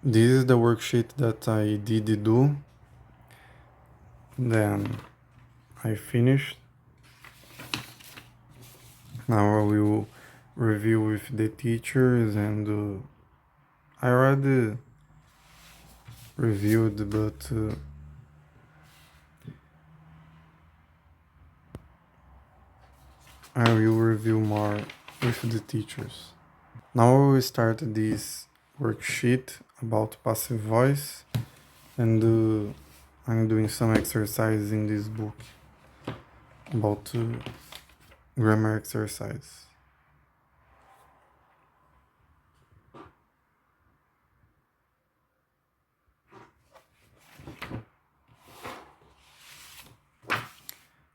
This is the worksheet that I did do. Then I finished. Now I will review with the teachers and I already reviewed, but I will review more with the teachers. Now I will start this worksheet about passive voice and I'm doing some exercises in this book about grammar exercise.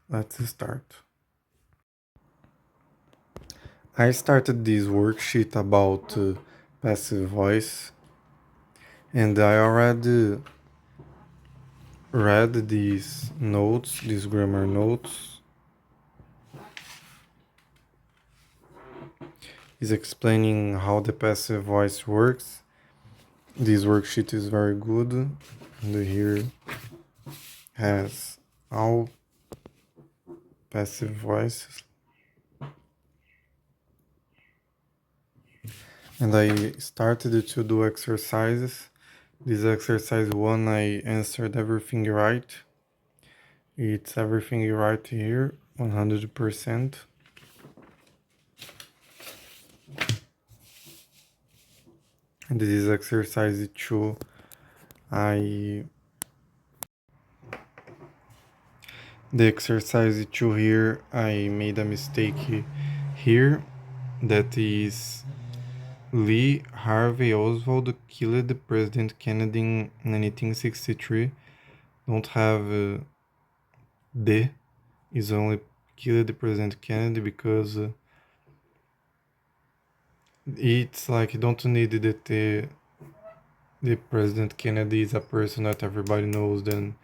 Let's start. I started this worksheet about passive voice and I already read these notes, these grammar notes. Is explaining how the passive voice works. This worksheet is very good and here has all passive voices. And I started to do exercises. This exercise 1, I answered everything right. It's everything right here, 100%. And this is exercise 2. The exercise 2 here, I made a mistake here. That is Lee Harvey Oswald killed President Kennedy in 1963. Don't have the, is only killed President Kennedy because it's like you don't need that the President Kennedy is a person that everybody knows, then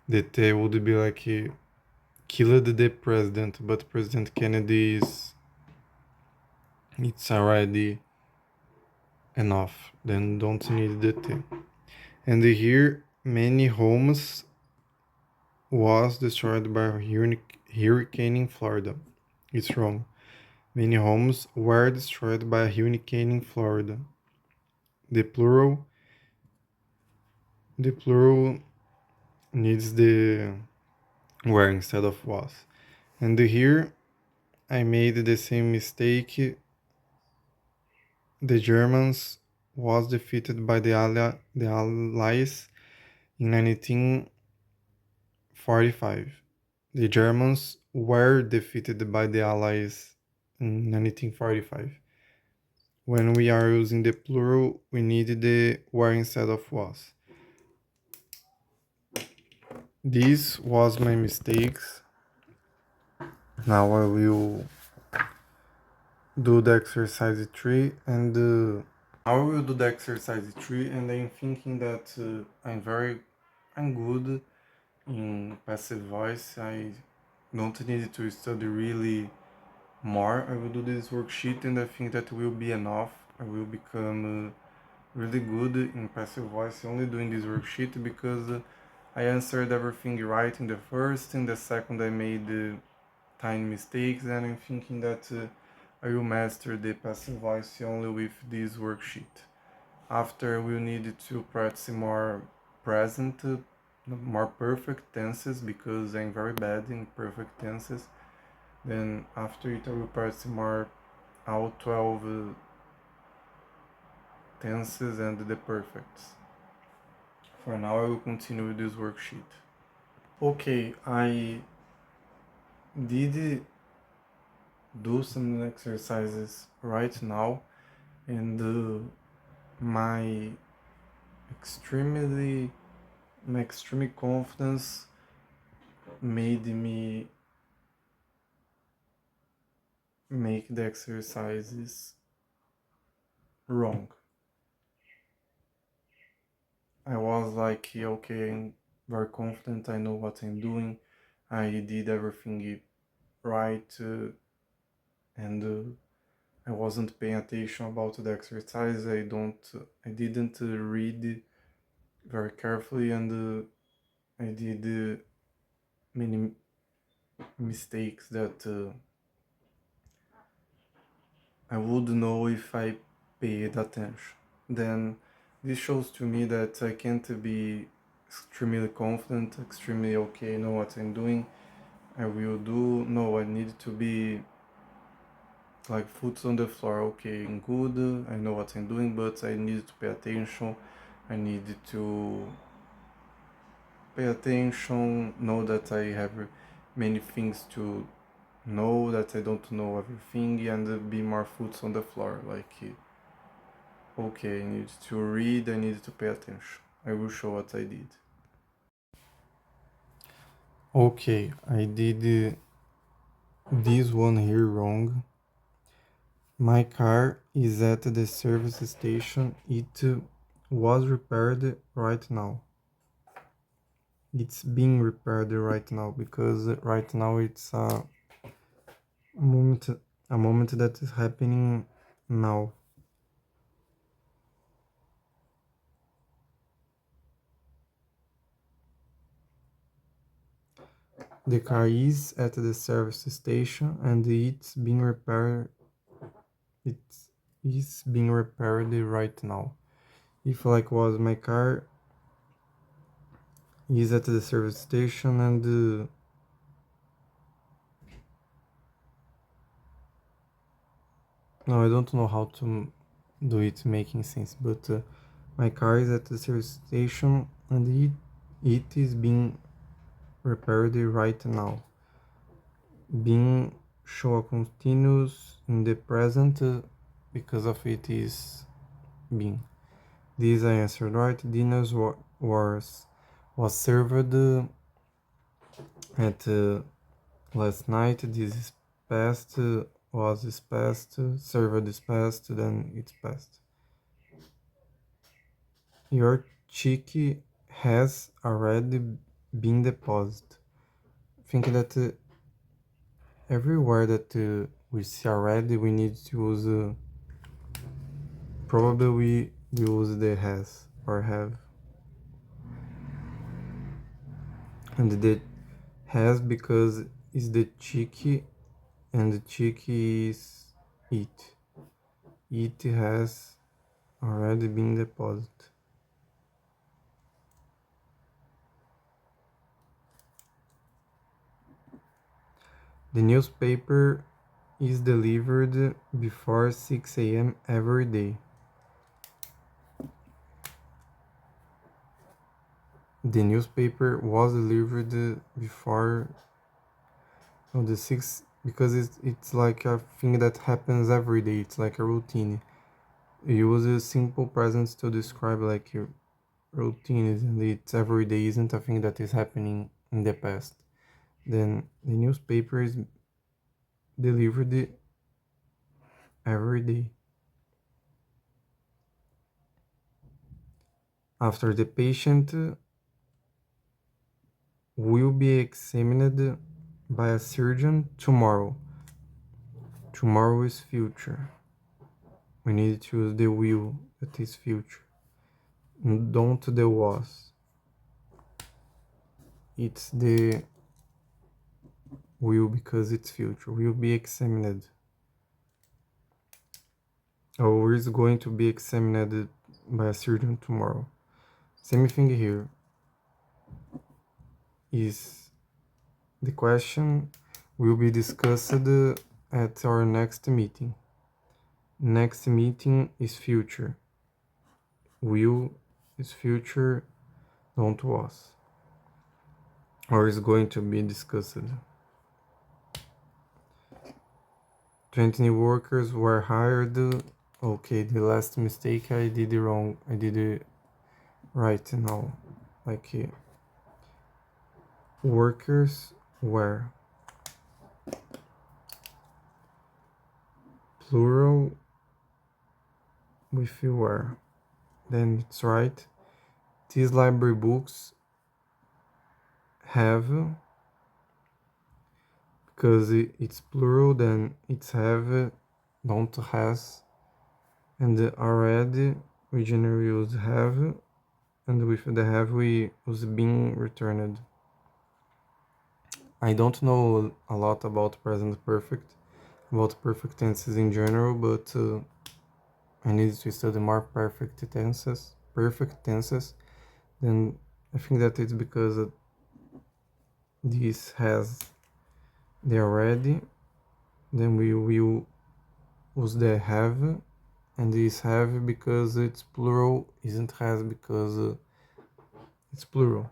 that would be like killed the president, but President Kennedy is, it's already enough, then don't need the T. And here many homes was destroyed by a hurricane in Florida. It's wrong. Many homes were destroyed by a hurricane in Florida. The plural needs the were instead of was. And here I made the same mistake. The Germans was defeated by the Allies in 1945. The Germans were defeated by the Allies in 1945. When we are using the plural, we need the were instead of was. This was my mistakes. Now I will do the exercise 3 and I will do the exercise 3 and I'm thinking that I'm good in passive voice. I don't need to study really more. I will do this worksheet and I think that will be enough. I will become really good in passive voice only doing this worksheet because I answered everything right in the first. In the second I made tiny mistakes and I'm thinking that I will master the passive voice only with this worksheet. After we'll need to practice more present, more perfect tenses because I'm very bad in perfect tenses. Then after it I will practice more all 12 tenses and the perfects. For now I will continue with this worksheet. Okay, I did do some exercises right now and my extremely my extreme confidence made me make the exercises wrong. I was like, okay, I'm very confident, I know what I'm doing, I did everything right, and I wasn't paying attention about the exercise. I didn't read very carefully, and I did many mistakes that I would know if I paid attention. Then this shows to me that I can't be extremely confident, extremely okay, know what I'm doing, I will do. No, I need to be like foot on the floor. Okay, good, I know what I'm doing, but I need to pay attention. I need to pay attention, know that I have many things to know, that I don't know everything, and be more foot on the floor. Like, okay, I need to read, I need to pay attention. I will show what I did. Okay, I did this one here wrong. My car is at the service station. It was repaired right now. It's being repaired right now because right now it's moment a moment that is happening now. The car is at the service station and it's being repaired. It is being repaired right now. If like was my car is at the service station and no, I don't know how to do it making sense, but my car is at the service station and it is being repaired right now. Being show continuous in the present because of it is being. This I answered right. Dinner was served at last night. This is past. Was is past. Served is past. Then it's past. Your check has already been deposited. Think that everywhere that we see already, we need to use. Probably we use the has or have, and the has because it's the cheeky, and the cheeky is it. It has already been deposited. The newspaper is delivered before 6 a.m. every day. The newspaper was delivered before the 6 because it's like a thing that happens every day. It's like a routine. You use simple presents to describe like your routines, and it's every day isn't a thing that is happening in the past. Then the newspaper is delivered every day. After the patient will be examined by a surgeon tomorrow. Tomorrow is future. We need to use the will that is future. Don't the was. It's the will because it's future. Will be examined. Or is going to be examined by a surgeon tomorrow. Same thing here. Is the question will be discussed at our next meeting. Next meeting is future. Will is future, don't was. Or is going to be discussed. 20 new workers were hired. Okay, the last mistake I did it wrong. I did it right now. Like workers were plural with were. Then it's right. These library books have, because it's plural, then it's have don't has, and the already we generally use have, and with the have we use been returned. I don't know a lot about present perfect, about perfect tenses in general, but I need to study more perfect tenses. Then I think that it's because this has the already, then we will use the have, and this have because it's plural, isn't has because it's plural.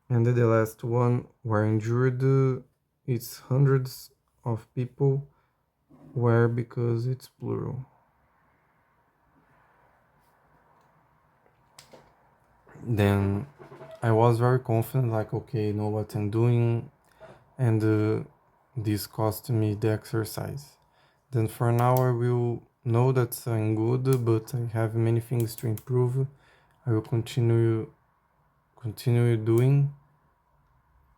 And the last one, were injured, it's hundreds of people, were because it's plural. Then I was very confident, like, okay, I know what I'm doing, and this cost me the exercise. Then for now I will know that I'm good, but I have many things to improve. I will continue doing,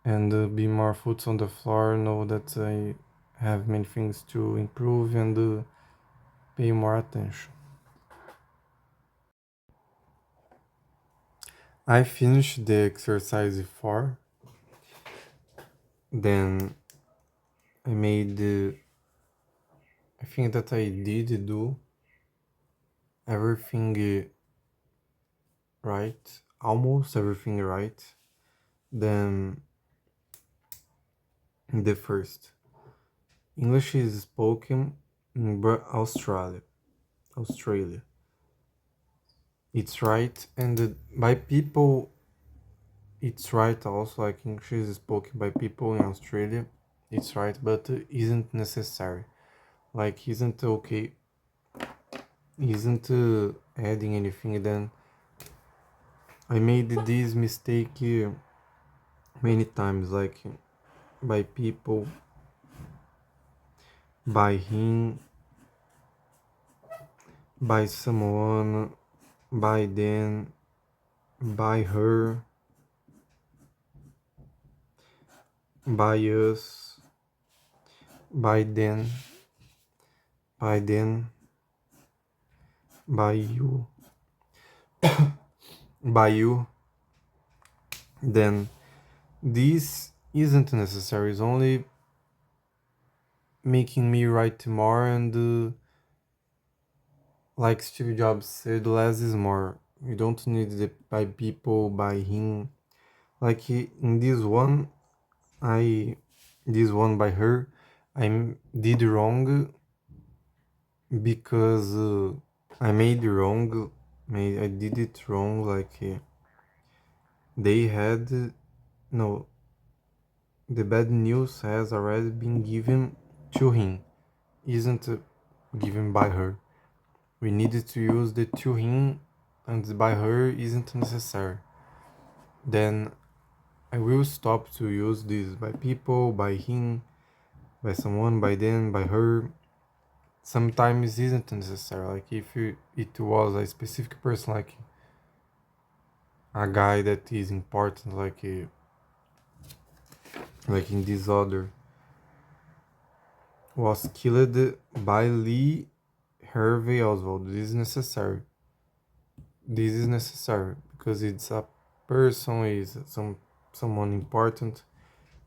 and be more foot on the floor, know that I have many things to improve, and pay more attention. I finished the exercise 4, then I made I think that I did do everything right, almost everything right. Then the first, English is spoken in Australia. It's right, and by people, it's right also. Like English is spoken by people in Australia, it's right, but isn't necessary. Like isn't okay, isn't adding anything. Then I made this mistake many times, like by people, by him, by someone, by them, by her, by us, by then, by then, by you, by you. Then this isn't necessary. It's only making me write more, and like Steve Jobs said, less is more. You don't need the by people, by him. Like in I this one by her, did wrong because I made wrong. I did it wrong. Like they had no. The bad news has already been given to him. Isn't given by her. We needed to use the to him, and by her isn't necessary. Then I will stop to use this by people, by him, by someone, by them, by her. Sometimes isn't necessary. Like if it was a specific person, like a guy that is important, like in this other, was killed by Lee Harvey Oswald. This is necessary. This is necessary because it's a person, is someone important.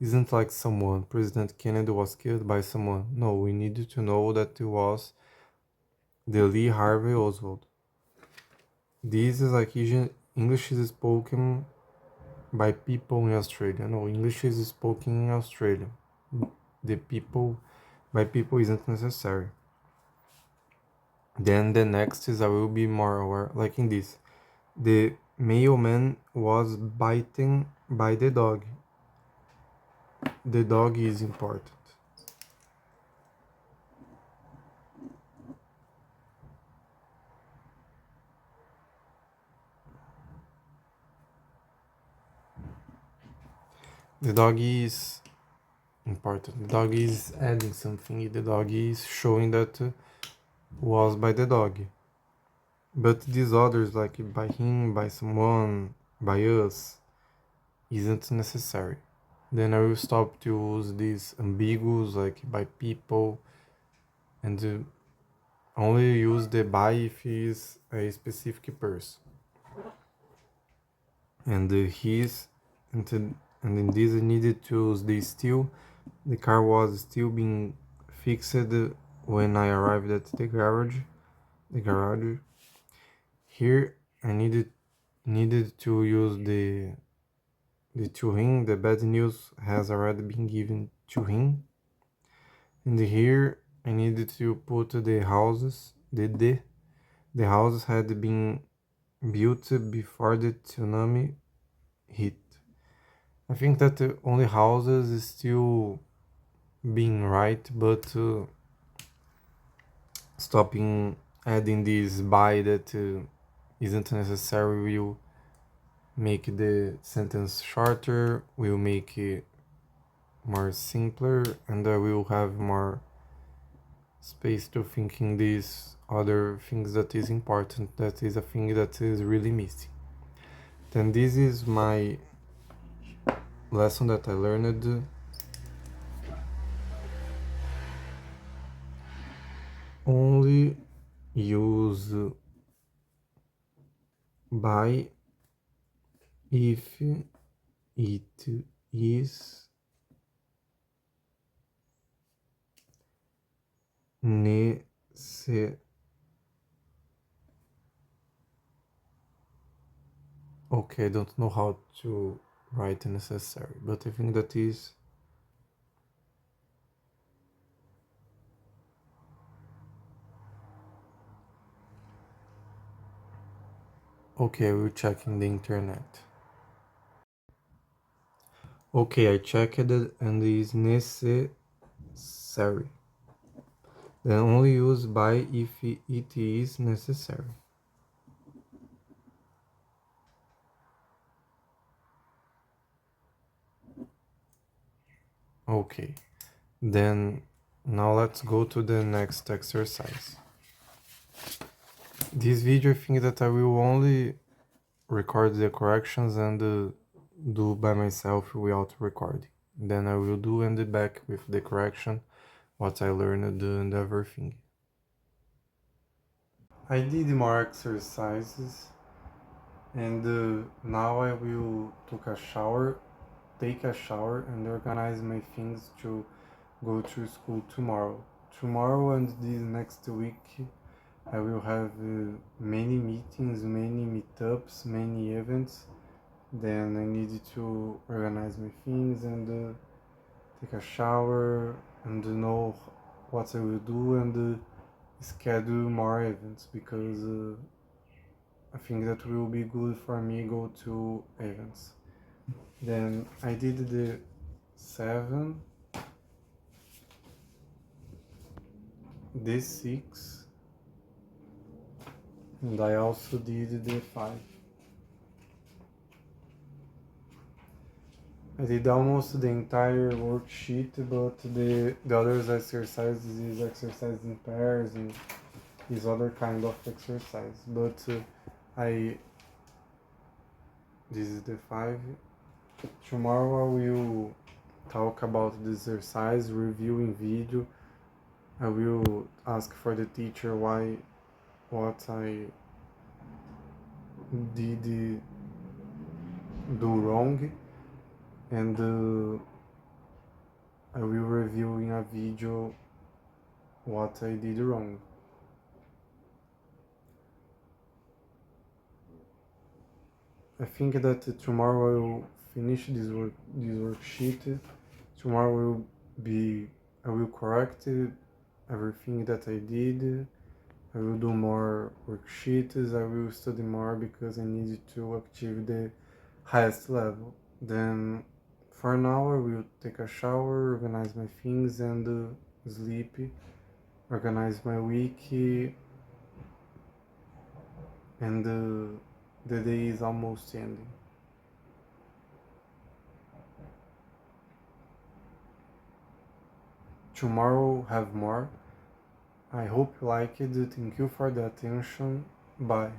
Isn't like someone. President Kennedy was killed by someone. No, we needed to know that it was the Lee Harvey Oswald. This is like English is spoken by people in Australia. No, English is spoken in Australia. The people by people isn't necessary. Then the next is I will be more aware, like in this. The mailman was bitten by the dog. The dog is important. The dog is important. The dog is adding something. The dog is showing that was by the dog. But these others, like by him, by someone, by us, isn't necessary. Then I will stop to use these ambiguous, like by people, and only use the buy if he is a specific person. And he's and in this I needed to use the still. The car was still being fixed when I arrived at the garage. The garage. Here I needed to use the to him. The bad news has already been given to him. And here I needed to put the houses. The houses had been built before the tsunami hit. I think that the only houses is still being right, but stopping adding this by that isn't necessary will make the sentence shorter, will make it more simpler, and I will have more space to thinking these other things that is important, that is a thing that is really missing. Then this is my lesson that I learned. Only use by if it is necessary. Okay, I don't know how to write necessary, but I think that is. Okay, we'll check in the internet. Okay, I checked it and it is necessary. Then only use by if it is necessary. Okay, then now let's go to the next exercise. This video I think that I will only record the corrections and do by myself without recording. Then I will do and back with the correction, what I learned and everything. I did more exercises and now I will take a shower and organize my things to go to school tomorrow. Tomorrow and this next week I will have many meetings, many meetups, many events. Then I need to organize my things and take a shower and know what I will do and schedule more events because I think that will be good for me go to events. Then I did the 7, the 6, and I also did the 5. I did almost the entire worksheet, but the other exercises is exercise in pairs and is other kind of exercise. But this is the 5. Tomorrow I will talk about the exercise, review in video. I will ask for the teacher what I did do wrong, and I will review in a video what I did wrong. I think that tomorrow I will finish this worksheet. Tomorrow I will correct everything that I did. I will do more worksheets. I will study more because I need to achieve the highest level. Then for now I will take a shower, organize my things and sleep, organize my week, and the day is almost ending. Tomorrow have more. I hope you like it. Thank you for the attention. Bye.